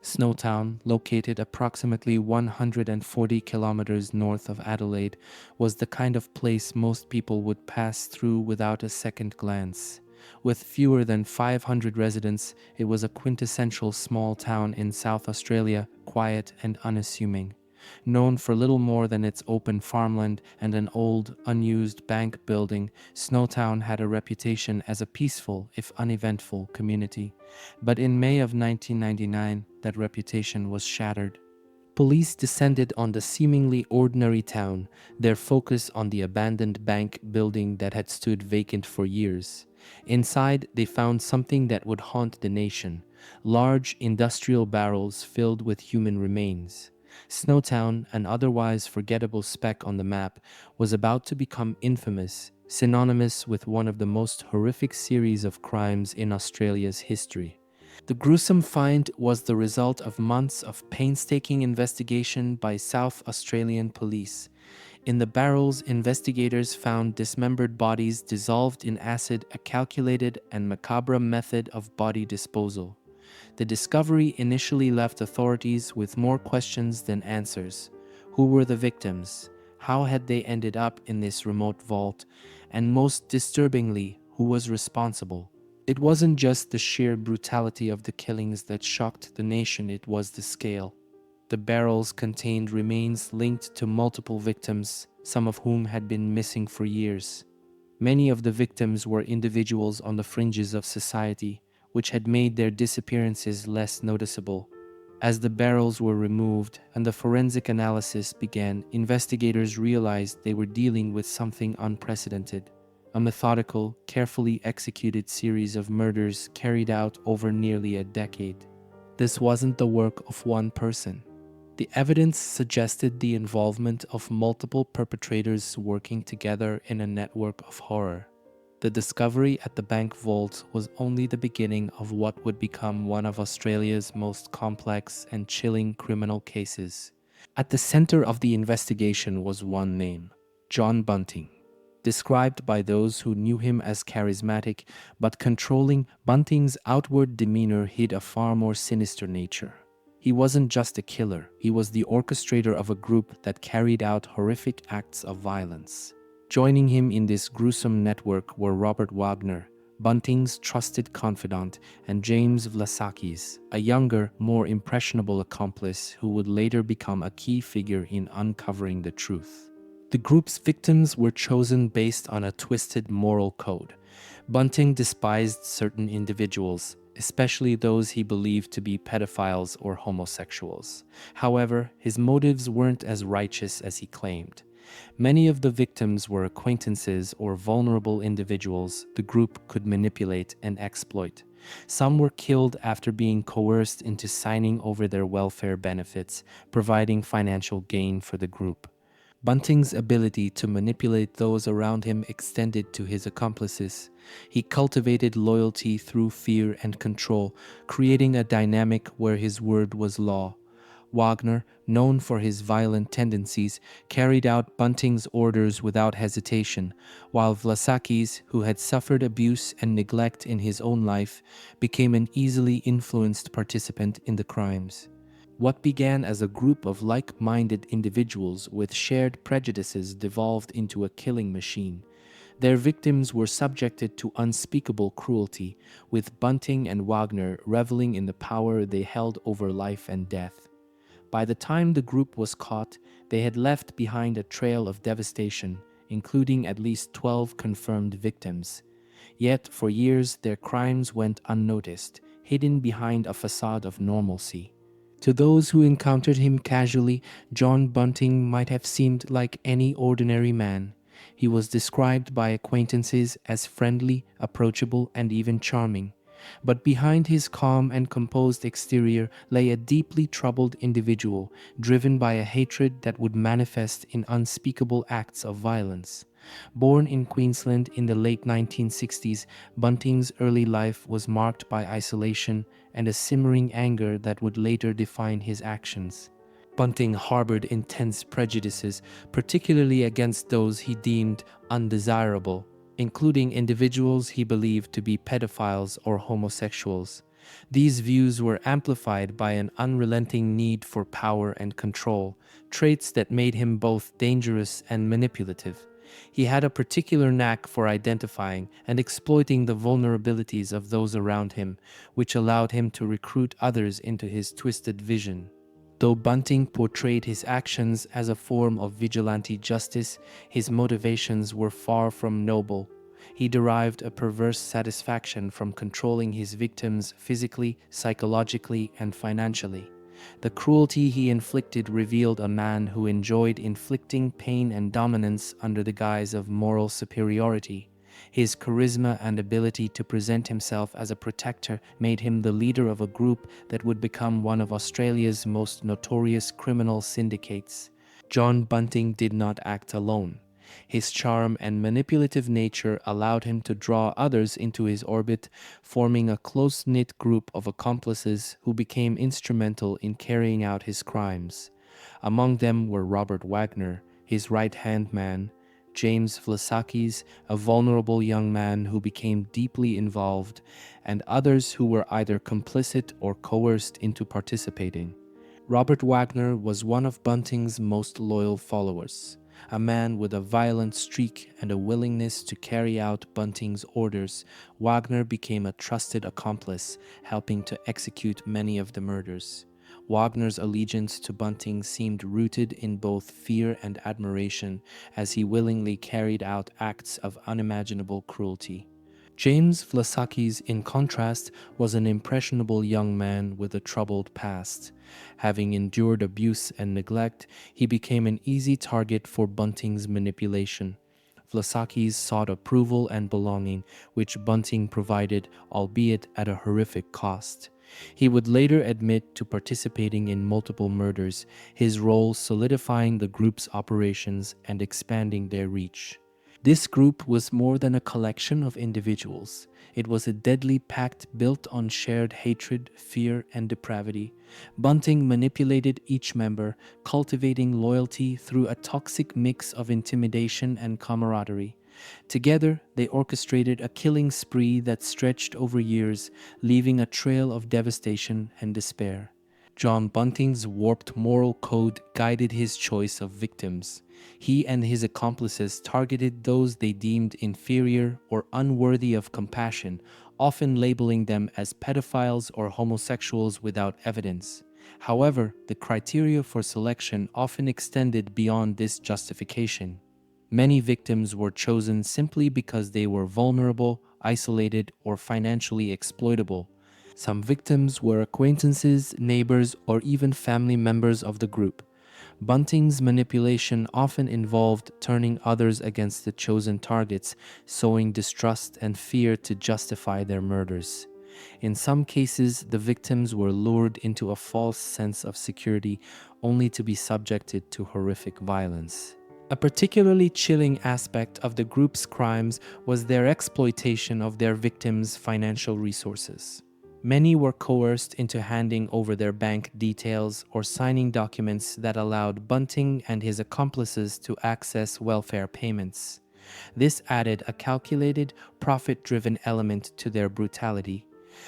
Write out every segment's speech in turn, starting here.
Snowtown, located approximately 140 kilometers north of Adelaide, was the kind of place most people would pass through without a second glance. With fewer than 500 residents, it was a quintessential small town in South Australia, quiet and unassuming. Known for little more than its open farmland and an old, unused bank building, Snowtown had a reputation as a peaceful, if uneventful, community. But in May of 1999, that reputation was shattered. Police descended on the seemingly ordinary town, their focus on the abandoned bank building that had stood vacant for years. Inside, they found something that would haunt the nation: large industrial barrels filled with human remains. Snowtown, an otherwise forgettable speck on the map, was about to become infamous, synonymous with one of the most horrific series of crimes in Australia's history. The gruesome find was the result of months of painstaking investigation by South Australian police. In the barrels, investigators found dismembered bodies dissolved in acid, a calculated and macabre method of body disposal. The discovery initially left authorities with more questions than answers. Who were the victims? How had they ended up in this remote vault? And most disturbingly, who was responsible? It wasn't just the sheer brutality of the killings that shocked the nation, it was the scale. The barrels contained remains linked to multiple victims, some of whom had been missing for years. Many of the victims were individuals on the fringes of society, which had made their disappearances less noticeable. As the barrels were removed and the forensic analysis began, investigators realized they were dealing with something unprecedented: a methodical, carefully executed series of murders carried out over nearly a decade. This wasn't the work of one person. The evidence suggested the involvement of multiple perpetrators working together in a network of horror. The discovery at the bank vault was only the beginning of what would become one of Australia's most complex and chilling criminal cases. At the center of the investigation was one name: John Bunting. Described by those who knew him as charismatic but controlling, Bunting's outward demeanor hid a far more sinister nature. He wasn't just a killer, he was the orchestrator of a group that carried out horrific acts of violence. Joining him in this gruesome network were Robert Wagner, Bunting's trusted confidant, and James Vlasakis, a younger, more impressionable accomplice who would later become a key figure in uncovering the truth. The group's victims were chosen based on a twisted moral code. Bunting despised certain individuals, especially those he believed to be pedophiles or homosexuals. However, his motives weren't as righteous as he claimed. Many of the victims were acquaintances or vulnerable individuals the group could manipulate and exploit. Some were killed after being coerced into signing over their welfare benefits, providing financial gain for the group. Bunting's ability to manipulate those around him extended to his accomplices. He cultivated loyalty through fear and control, creating a dynamic where his word was law. Wagner, known for his violent tendencies, carried out Bunting's orders without hesitation, while Vlasakis, who had suffered abuse and neglect in his own life, became an easily influenced participant in the crimes. What began as a group of like-minded individuals with shared prejudices devolved into a killing machine. Their victims were subjected to unspeakable cruelty, with Bunting and Wagner reveling in the power they held over life and death. By the time the group was caught, they had left behind a trail of devastation, including at least 12 confirmed victims. Yet, for years, their crimes went unnoticed, hidden behind a facade of normalcy. To those who encountered him casually, John Bunting might have seemed like any ordinary man. He was described by acquaintances as friendly, approachable, and even charming. But behind his calm and composed exterior lay a deeply troubled individual, driven by a hatred that would manifest in unspeakable acts of violence. Born in Queensland in the late 1960s, Bunting's early life was marked by isolation and a simmering anger that would later define his actions. Bunting harbored intense prejudices, particularly against those he deemed undesirable, including individuals he believed to be pedophiles or homosexuals. These views were amplified by an unrelenting need for power and control, traits that made him both dangerous and manipulative. He had a particular knack for identifying and exploiting the vulnerabilities of those around him, which allowed him to recruit others into his twisted vision. Though Bunting portrayed his actions as a form of vigilante justice, his motivations were far from noble. He derived a perverse satisfaction from controlling his victims physically, psychologically, and financially. The cruelty he inflicted revealed a man who enjoyed inflicting pain and dominance under the guise of moral superiority. His charisma and ability to present himself as a protector made him the leader of a group that would become one of Australia's most notorious criminal syndicates. John Bunting did not act alone. His charm and manipulative nature allowed him to draw others into his orbit, forming a close-knit group of accomplices who became instrumental in carrying out his crimes. Among them were Robert Wagner, his right-hand man, James Vlasakis, a vulnerable young man who became deeply involved, and others who were either complicit or coerced into participating. Robert Wagner was one of Bunting's most loyal followers. A man with a violent streak and a willingness to carry out Bunting's orders, Wagner became a trusted accomplice, helping to execute many of the murders. Wagner's allegiance to Bunting seemed rooted in both fear and admiration, as he willingly carried out acts of unimaginable cruelty. James Vlasakis, in contrast, was an impressionable young man with a troubled past. Having endured abuse and neglect, he became an easy target for Bunting's manipulation. Vlasakis sought approval and belonging, which Bunting provided, albeit at a horrific cost. He would later admit to participating in multiple murders, his role solidifying the group's operations and expanding their reach. This group was more than a collection of individuals. It was a deadly pact built on shared hatred, fear, and depravity. Bunting manipulated each member, cultivating loyalty through a toxic mix of intimidation and camaraderie. Together, they orchestrated a killing spree that stretched over years, leaving a trail of devastation and despair. John Bunting's warped moral code guided his choice of victims. He and his accomplices targeted those they deemed inferior or unworthy of compassion, often labeling them as pedophiles or homosexuals without evidence. However, the criteria for selection often extended beyond this justification. Many victims were chosen simply because they were vulnerable, isolated, or financially exploitable. Some victims were acquaintances, neighbors, or even family members of the group. Bunting's manipulation often involved turning others against the chosen targets, sowing distrust and fear to justify their murders. In some cases, the victims were lured into a false sense of security, only to be subjected to horrific violence. A particularly chilling aspect of the group's crimes was their exploitation of their victims' financial resources. Many were coerced into handing over their bank details or signing documents that allowed Bunting and his accomplices to access welfare payments. This added a calculated, profit-driven element to their brutality.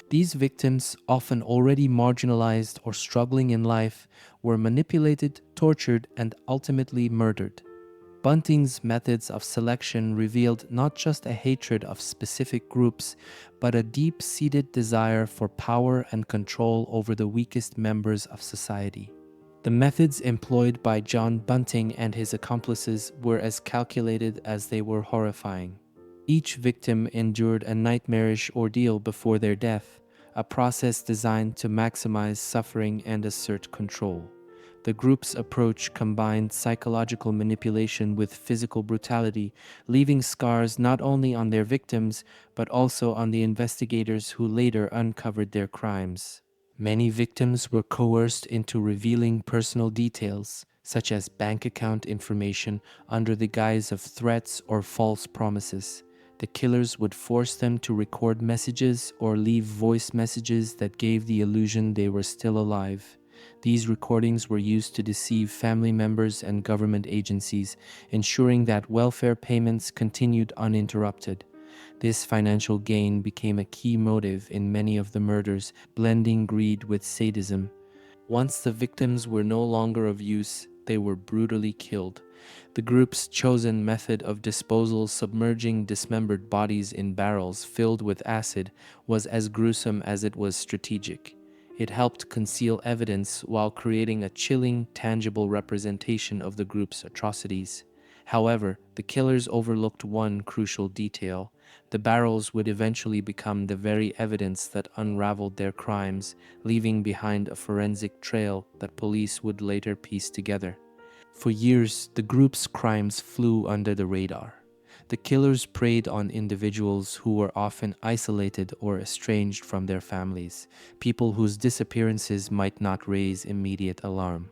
These victims, often already marginalized or struggling in life, were manipulated, tortured, and ultimately murdered. Bunting's methods of selection revealed not just a hatred of specific groups, but a deep-seated desire for power and control over the weakest members of society. The methods employed by John Bunting and his accomplices were as calculated as they were horrifying. Each victim endured a nightmarish ordeal before their death, a process designed to maximize suffering and assert control. The group's approach combined psychological manipulation with physical brutality, leaving scars not only on their victims, but also on the investigators who later uncovered their crimes. Many victims were coerced into revealing personal details, such as bank account information, under the guise of threats or false promises. The killers would force them to record messages or leave voice messages that gave the illusion they were still alive. These recordings were used to deceive family members and government agencies, ensuring that welfare payments continued uninterrupted. This financial gain became a key motive in many of the murders, blending greed with sadism. Once the victims were no longer of use, they were brutally killed. The group's chosen method of disposal, submerging dismembered bodies in barrels filled with acid, was as gruesome as it was strategic. It helped conceal evidence while creating a chilling, tangible representation of the group's atrocities. However, the killers overlooked one crucial detail. The barrels would eventually become the very evidence that unraveled their crimes, leaving behind a forensic trail that police would later piece together. For years, the group's crimes flew under the radar. The killers preyed on individuals who were often isolated or estranged from their families, people whose disappearances might not raise immediate alarm.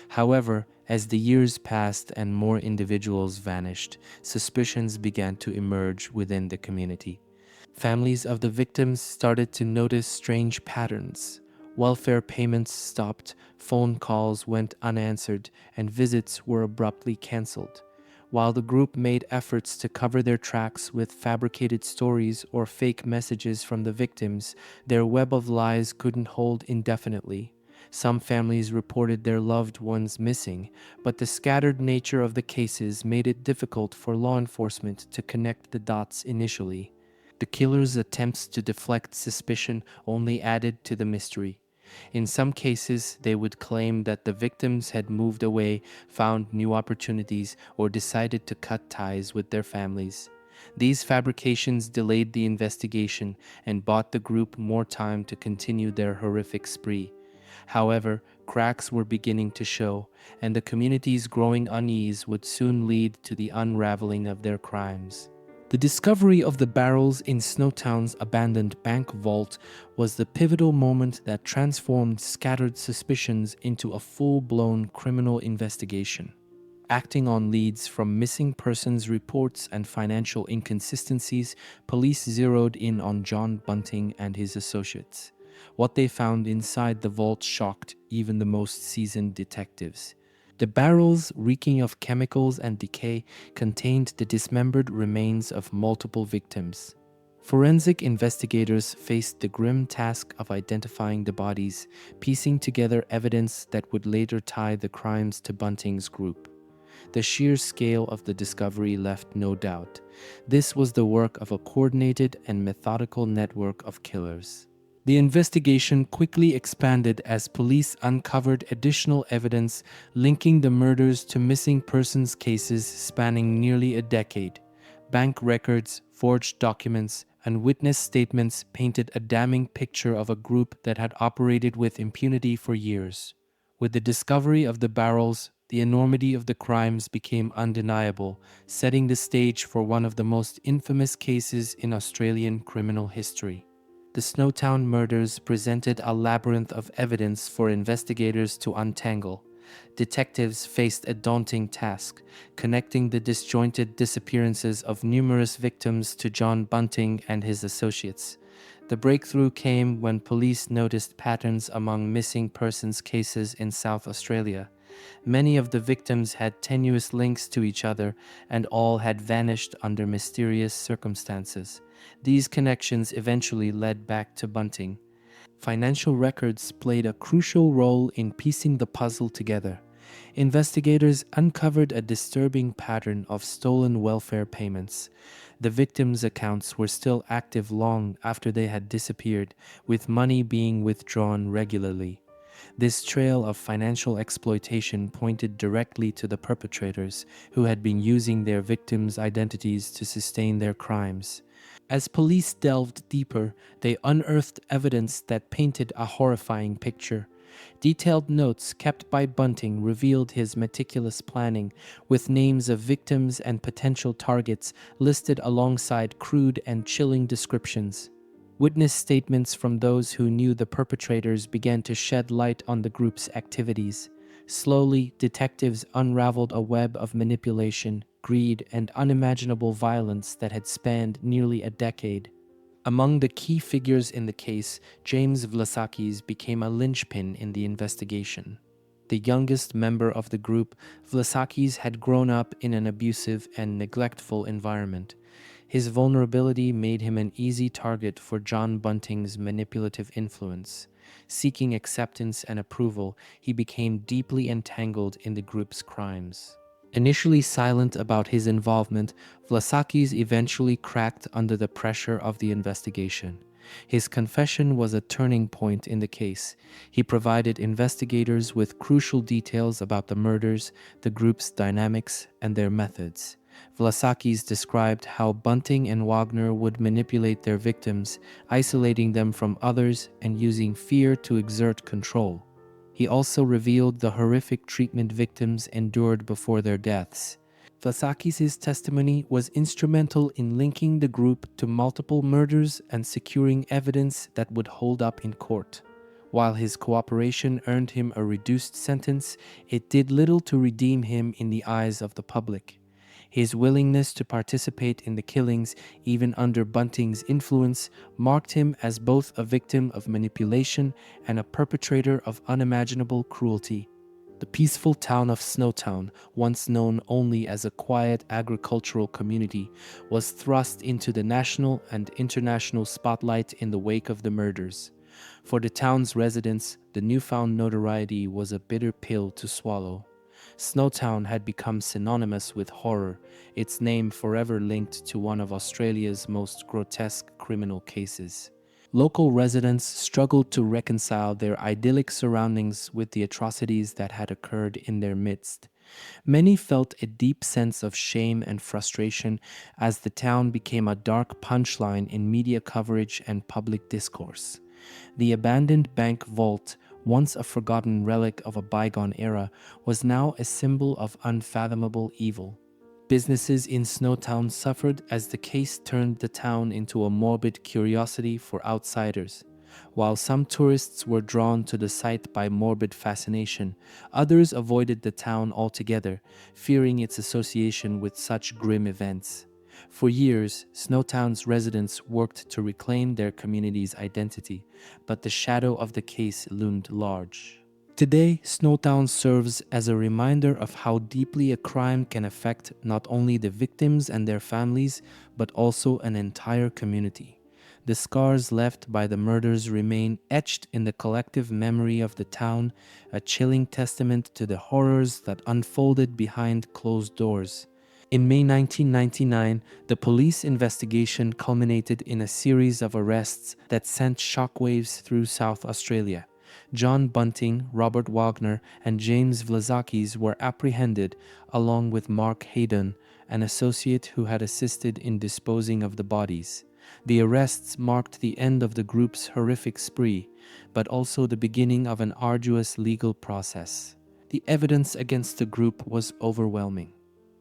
However, as the years passed and more individuals vanished, suspicions began to emerge within the community. Families of the victims started to notice strange patterns. Welfare payments stopped, phone calls went unanswered, and visits were abruptly canceled. While the group made efforts to cover their tracks with fabricated stories or fake messages from the victims, their web of lies couldn't hold indefinitely. Some families reported their loved ones missing, but the scattered nature of the cases made it difficult for law enforcement to connect the dots initially. The killers' attempts to deflect suspicion only added to the mystery. In some cases, they would claim that the victims had moved away, found new opportunities, or decided to cut ties with their families. These fabrications delayed the investigation and bought the group more time to continue their horrific spree. However, cracks were beginning to show, and the community's growing unease would soon lead to the unraveling of their crimes. The discovery of the barrels in Snowtown's abandoned bank vault was the pivotal moment that transformed scattered suspicions into a full-blown criminal investigation. Acting on leads from missing persons reports and financial inconsistencies, police zeroed in on John Bunting and his associates. What they found inside the vault shocked even the most seasoned detectives. The barrels, reeking of chemicals and decay, contained the dismembered remains of multiple victims. Forensic investigators faced the grim task of identifying the bodies, piecing together evidence that would later tie the crimes to Bunting's group. The sheer scale of the discovery left no doubt. This was the work of a coordinated and methodical network of killers. The investigation quickly expanded as police uncovered additional evidence linking the murders to missing persons cases spanning nearly a decade. Bank records, forged documents, and witness statements painted a damning picture of a group that had operated with impunity for years. With the discovery of the barrels, the enormity of the crimes became undeniable, setting the stage for one of the most infamous cases in Australian criminal history. The Snowtown murders presented a labyrinth of evidence for investigators to untangle. Detectives faced a daunting task, connecting the disjointed disappearances of numerous victims to John Bunting and his associates. The breakthrough came when police noticed patterns among missing persons cases in South Australia. Many of the victims had tenuous links to each other, and all had vanished under mysterious circumstances. These connections eventually led back to Bunting. Financial records played a crucial role in piecing the puzzle together. Investigators uncovered a disturbing pattern of stolen welfare payments. The victims' accounts were still active long after they had disappeared, with money being withdrawn regularly. This trail of financial exploitation pointed directly to the perpetrators, who had been using their victims' identities to sustain their crimes. As police delved deeper, they unearthed evidence that painted a horrifying picture. Detailed notes kept by Bunting revealed his meticulous planning, with names of victims and potential targets listed alongside crude and chilling descriptions. Witness statements from those who knew the perpetrators began to shed light on the group's activities. Slowly, detectives unraveled a web of manipulation, greed, and unimaginable violence that had spanned nearly a decade. Among the key figures in the case, James Vlasakis became a linchpin in the investigation. The youngest member of the group, Vlasakis had grown up in an abusive and neglectful environment. His vulnerability made him an easy target for John Bunting's manipulative influence. Seeking acceptance and approval, he became deeply entangled in the group's crimes. Initially silent about his involvement, Vlasakis eventually cracked under the pressure of the investigation. His confession was a turning point in the case. He provided investigators with crucial details about the murders, the group's dynamics, and their methods. Vlasakis described how Bunting and Wagner would manipulate their victims, isolating them from others and using fear to exert control. He also revealed the horrific treatment victims endured before their deaths. Vlasakis' testimony was instrumental in linking the group to multiple murders and securing evidence that would hold up in court. While his cooperation earned him a reduced sentence, it did little to redeem him in the eyes of the public. His willingness to participate in the killings, even under Bunting's influence, marked him as both a victim of manipulation and a perpetrator of unimaginable cruelty. The peaceful town of Snowtown, once known only as a quiet agricultural community, was thrust into the national and international spotlight in the wake of the murders. For the town's residents, the newfound notoriety was a bitter pill to swallow. Snowtown had become synonymous with horror, its name forever linked to one of Australia's most grotesque criminal cases. Local residents struggled to reconcile their idyllic surroundings with the atrocities that had occurred in their midst. Many felt a deep sense of shame and frustration as the town became a dark punchline in media coverage and public discourse. The abandoned bank vault, once a forgotten relic of a bygone era, was now a symbol of unfathomable evil. Businesses in Snowtown suffered as the case turned the town into a morbid curiosity for outsiders. While some tourists were drawn to the site by morbid fascination, others avoided the town altogether, fearing its association with such grim events. For years, Snowtown's residents worked to reclaim their community's identity, but the shadow of the case loomed large. Today, Snowtown serves as a reminder of how deeply a crime can affect not only the victims and their families, but also an entire community. The scars left by the murders remain etched in the collective memory of the town, a chilling testament to the horrors that unfolded behind closed doors. In May 1999, the police investigation culminated in a series of arrests that sent shockwaves through South Australia. John Bunting, Robert Wagner, and James Vlasakis were apprehended, along with Mark Haydon, an associate who had assisted in disposing of the bodies. The arrests marked the end of the group's horrific spree, but also the beginning of an arduous legal process. The evidence against the group was overwhelming.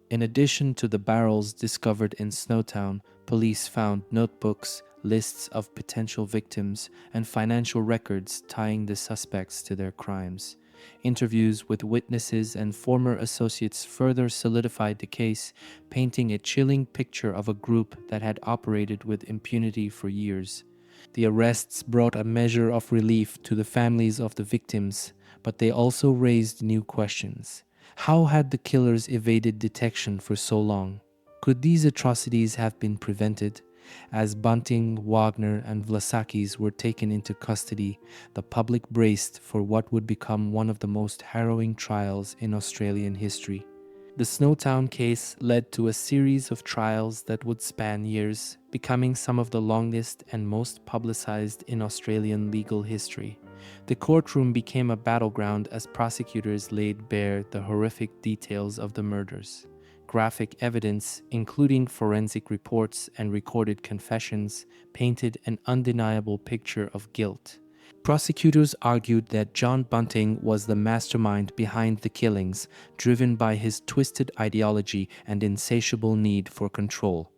In addition to the barrels discovered in Snowtown, police found notebooks, lists of potential victims, and financial records tying the suspects to their crimes. Interviews with witnesses and former associates further solidified the case, painting a chilling picture of a group that had operated with impunity for years. The arrests brought a measure of relief to the families of the victims, but they also raised new questions. How had the killers evaded detection for so long? Could these atrocities have been prevented? As Bunting, Wagner, and Vlasakis were taken into custody, the public braced for what would become one of the most harrowing trials in Australian history. The Snowtown case led to a series of trials that would span years, becoming some of the longest and most publicized in Australian legal history. The courtroom became a battleground as prosecutors laid bare the horrific details of the murders. Graphic evidence, including forensic reports and recorded confessions, painted an undeniable picture of guilt. Prosecutors argued that John Bunting was the mastermind behind the killings, driven by his twisted ideology and insatiable need for control.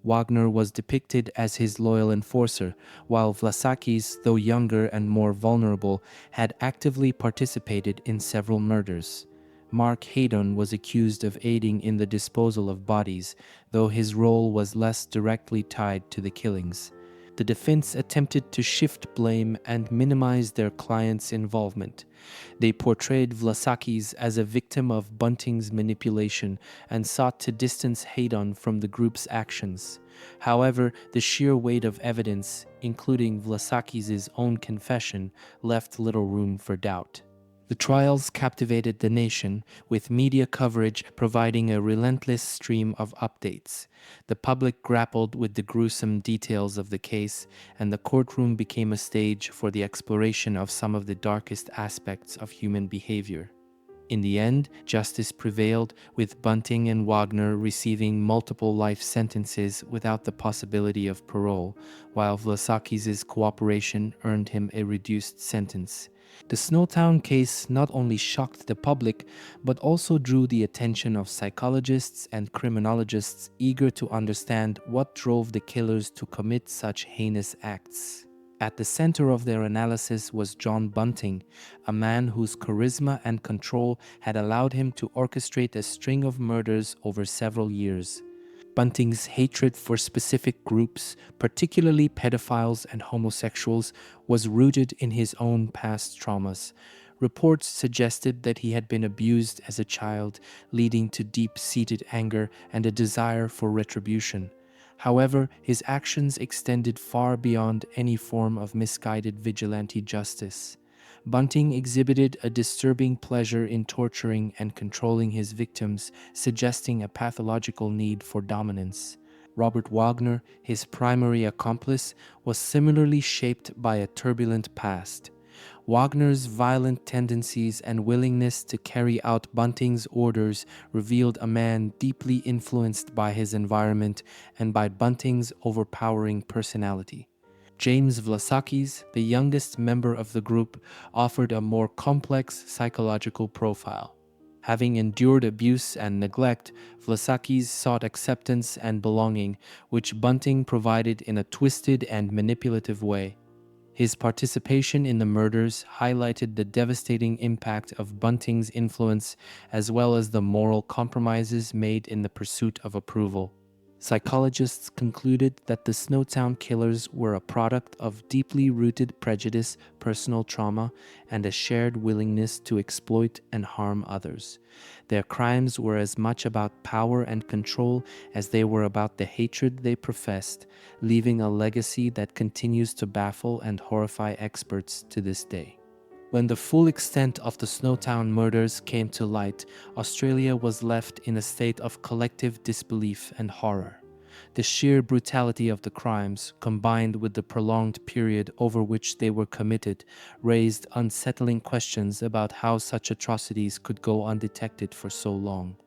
Wagner was depicted as his loyal enforcer, while Vlasakis, though younger and more vulnerable, had actively participated in several murders. Mark Haydon was accused of aiding in the disposal of bodies, though his role was less directly tied to the killings. The defense attempted to shift blame and minimize their client's involvement. They portrayed Vlasakis as a victim of Bunting's manipulation and sought to distance Haydon from the group's actions. However, the sheer weight of evidence, including Vlasakis' own confession, left little room for doubt. The trials captivated the nation, with media coverage providing a relentless stream of updates. The public grappled with the gruesome details of the case, and the courtroom became a stage for the exploration of some of the darkest aspects of human behavior. In the end, justice prevailed, with Bunting and Wagner receiving multiple life sentences without the possibility of parole, while Vlasakis' cooperation earned him a reduced sentence. The Snowtown case not only shocked the public, but also drew the attention of psychologists and criminologists eager to understand what drove the killers to commit such heinous acts. At the center of their analysis was John Bunting, a man whose charisma and control had allowed him to orchestrate a string of murders over several years. Bunting's hatred for specific groups, particularly pedophiles and homosexuals, was rooted in his own past traumas. Reports suggested that he had been abused as a child, leading to deep-seated anger and a desire for retribution. However, his actions extended far beyond any form of misguided vigilante justice. Bunting exhibited a disturbing pleasure in torturing and controlling his victims, suggesting a pathological need for dominance. Robert Wagner, his primary accomplice, was similarly shaped by a turbulent past. Wagner's violent tendencies and willingness to carry out Bunting's orders revealed a man deeply influenced by his environment and by Bunting's overpowering personality. James Vlasakis, the youngest member of the group, offered a more complex psychological profile. Having endured abuse and neglect, Vlasakis sought acceptance and belonging, which Bunting provided in a twisted and manipulative way. His participation in the murders highlighted the devastating impact of Bunting's influence, as well as the moral compromises made in the pursuit of approval. Psychologists concluded that the Snowtown killers were a product of deeply rooted prejudice, personal trauma, and a shared willingness to exploit and harm others. Their crimes were as much about power and control as they were about the hatred they professed, leaving a legacy that continues to baffle and horrify experts to this day. When the full extent of the Snowtown murders came to light, Australia was left in a state of collective disbelief and horror. The sheer brutality of the crimes, combined with the prolonged period over which they were committed, raised unsettling questions about how such atrocities could go undetected for so long.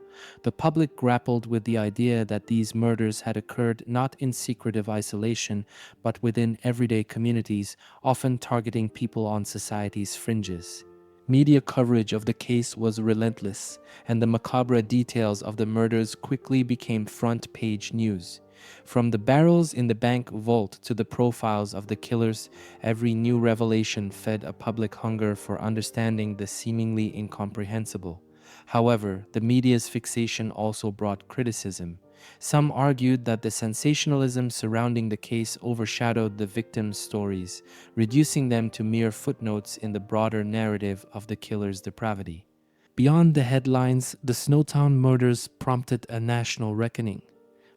The public grappled with the idea that these murders had occurred not in secretive isolation, but within everyday communities, often targeting people on society's fringes. Media coverage of the case was relentless, and the macabre details of the murders quickly became front-page news. From the barrels in the bank vault to the profiles of the killers, every new revelation fed a public hunger for understanding the seemingly incomprehensible. However, the media's fixation also brought criticism. Some argued that the sensationalism surrounding the case overshadowed the victims' stories, reducing them to mere footnotes in the broader narrative of the killer's depravity. Beyond the headlines, the Snowtown murders prompted a national reckoning.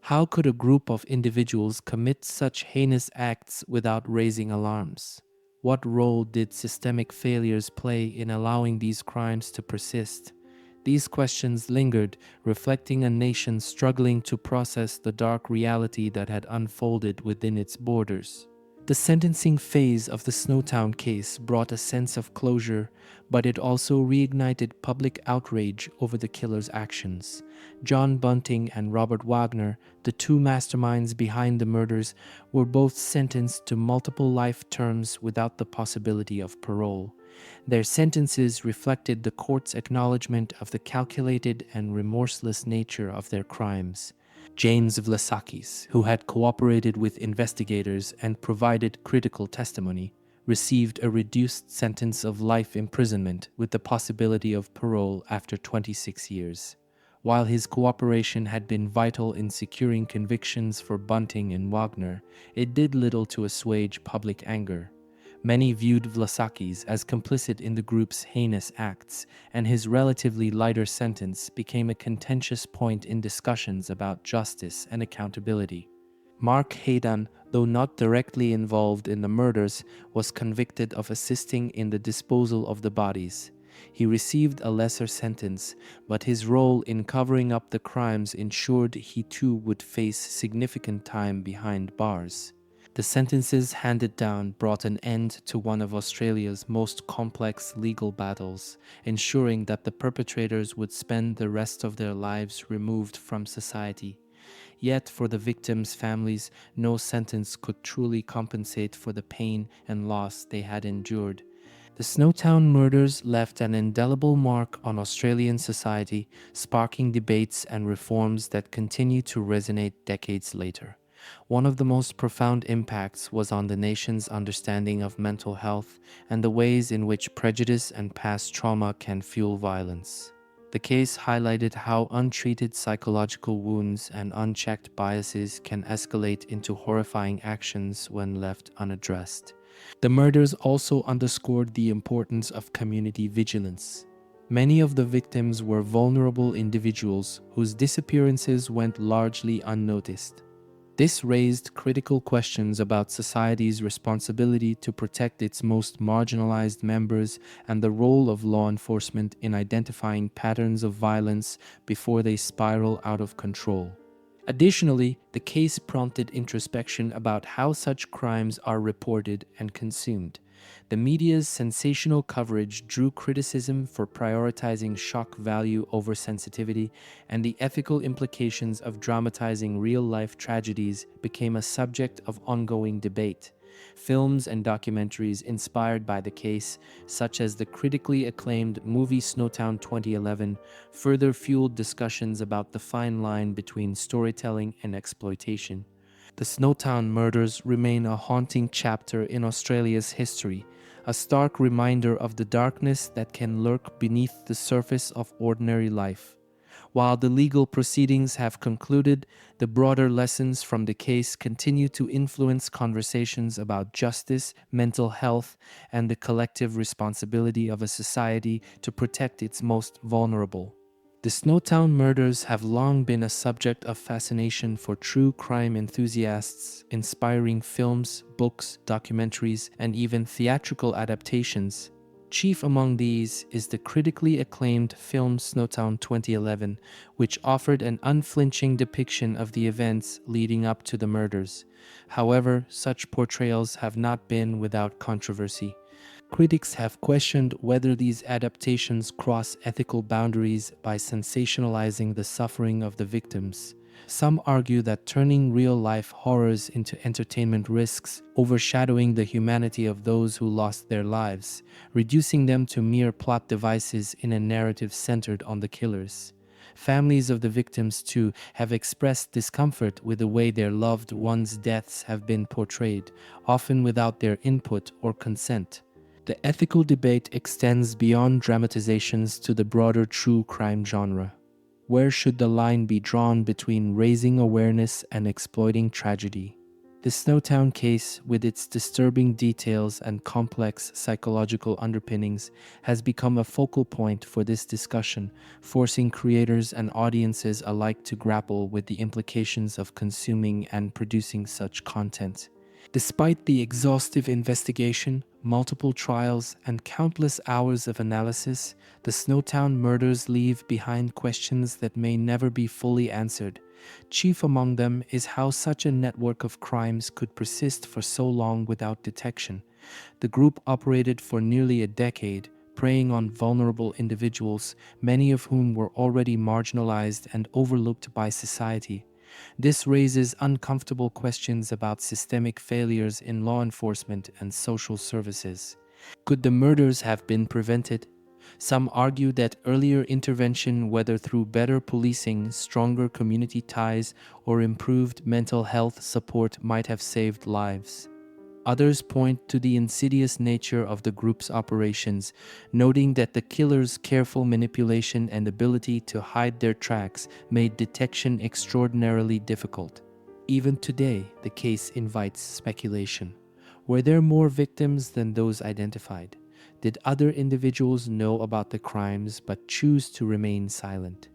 How could a group of individuals commit such heinous acts without raising alarms? What role did systemic failures play in allowing these crimes to persist? These questions lingered, reflecting a nation struggling to process the dark reality that had unfolded within its borders. The sentencing phase of the Snowtown case brought a sense of closure, but it also reignited public outrage over the killer's actions. John Bunting and Robert Wagner, the two masterminds behind the murders, were both sentenced to multiple life terms without the possibility of parole. Their sentences reflected the court's acknowledgement of the calculated and remorseless nature of their crimes. James Vlasakis, who had cooperated with investigators and provided critical testimony, received a reduced sentence of life imprisonment with the possibility of parole after 26 years. While his cooperation had been vital in securing convictions for Bunting and Wagner, it did little to assuage public anger. Many viewed Vlasakis as complicit in the group's heinous acts, and his relatively lighter sentence became a contentious point in discussions about justice and accountability. Mark Haydan, though not directly involved in the murders, was convicted of assisting in the disposal of the bodies. He received a lesser sentence, but his role in covering up the crimes ensured he too would face significant time behind bars. The sentences handed down brought an end to one of Australia's most complex legal battles, ensuring that the perpetrators would spend the rest of their lives removed from society. Yet, for the victims' families, no sentence could truly compensate for the pain and loss they had endured. The Snowtown murders left an indelible mark on Australian society, sparking debates and reforms that continue to resonate decades later. One of the most profound impacts was on the nation's understanding of mental health and the ways in which prejudice and past trauma can fuel violence. The case highlighted how untreated psychological wounds and unchecked biases can escalate into horrifying actions when left unaddressed. The murders also underscored the importance of community vigilance. Many of the victims were vulnerable individuals whose disappearances went largely unnoticed. This raised critical questions about society's responsibility to protect its most marginalized members and the role of law enforcement in identifying patterns of violence before they spiral out of control. Additionally, the case prompted introspection about how such crimes are reported and consumed. The media's sensational coverage drew criticism for prioritizing shock value over sensitivity, and the ethical implications of dramatizing real-life tragedies became a subject of ongoing debate. Films and documentaries inspired by the case, such as the critically acclaimed movie Snowtown 2011, further fueled discussions about the fine line between storytelling and exploitation. The Snowtown murders remain a haunting chapter in Australia's history, a stark reminder of the darkness that can lurk beneath the surface of ordinary life. While the legal proceedings have concluded, the broader lessons from the case continue to influence conversations about justice, mental health, and the collective responsibility of a society to protect its most vulnerable. The Snowtown murders have long been a subject of fascination for true crime enthusiasts, inspiring films, books, documentaries, and even theatrical adaptations. Chief among these is the critically acclaimed film Snowtown 2011, which offered an unflinching depiction of the events leading up to the murders. However, such portrayals have not been without controversy. Critics have questioned whether these adaptations cross ethical boundaries by sensationalizing the suffering of the victims. Some argue that turning real-life horrors into entertainment risks overshadowing the humanity of those who lost their lives, reducing them to mere plot devices in a narrative centered on the killers. Families of the victims, too, have expressed discomfort with the way their loved ones' deaths have been portrayed, often without their input or consent. The ethical debate extends beyond dramatizations to the broader true crime genre. Where should the line be drawn between raising awareness and exploiting tragedy? The Snowtown case, with its disturbing details and complex psychological underpinnings, has become a focal point for this discussion, forcing creators and audiences alike to grapple with the implications of consuming and producing such content. Despite the exhaustive investigation, multiple trials, and countless hours of analysis, the Snowtown murders leave behind questions that may never be fully answered. Chief among them is how such a network of crimes could persist for so long without detection. The group operated for nearly a decade, preying on vulnerable individuals, many of whom were already marginalized and overlooked by society. This raises uncomfortable questions about systemic failures in law enforcement and social services. Could the murders have been prevented? Some argue that earlier intervention, whether through better policing, stronger community ties, or improved mental health support, might have saved lives. Others point to the insidious nature of the group's operations, noting that the killers' careful manipulation and ability to hide their tracks made detection extraordinarily difficult. Even today, the case invites speculation. Were there more victims than those identified? Did other individuals know about the crimes but choose to remain silent?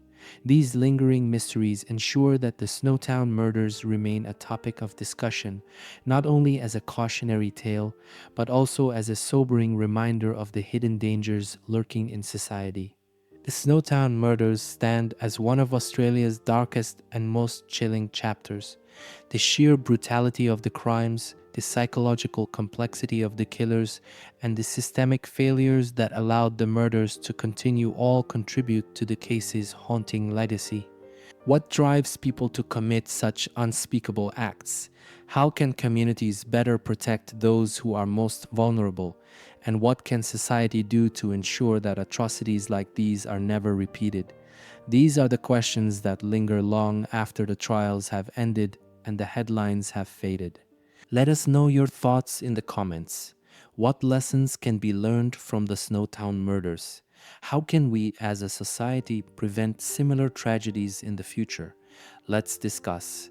These lingering mysteries ensure that the Snowtown murders remain a topic of discussion, not only as a cautionary tale, but also as a sobering reminder of the hidden dangers lurking in society. The Snowtown murders stand as one of Australia's darkest and most chilling chapters. The sheer brutality of the crimes, the psychological complexity of the killers, and the systemic failures that allowed the murders to continue all contribute to the case's haunting legacy. What drives people to commit such unspeakable acts? How can communities better protect those who are most vulnerable? And what can society do to ensure that atrocities like these are never repeated? These are the questions that linger long after the trials have ended and the headlines have faded. Let us know your thoughts in the comments. What lessons can be learned from the Snowtown murders? How can we as a society prevent similar tragedies in the future? Let's discuss.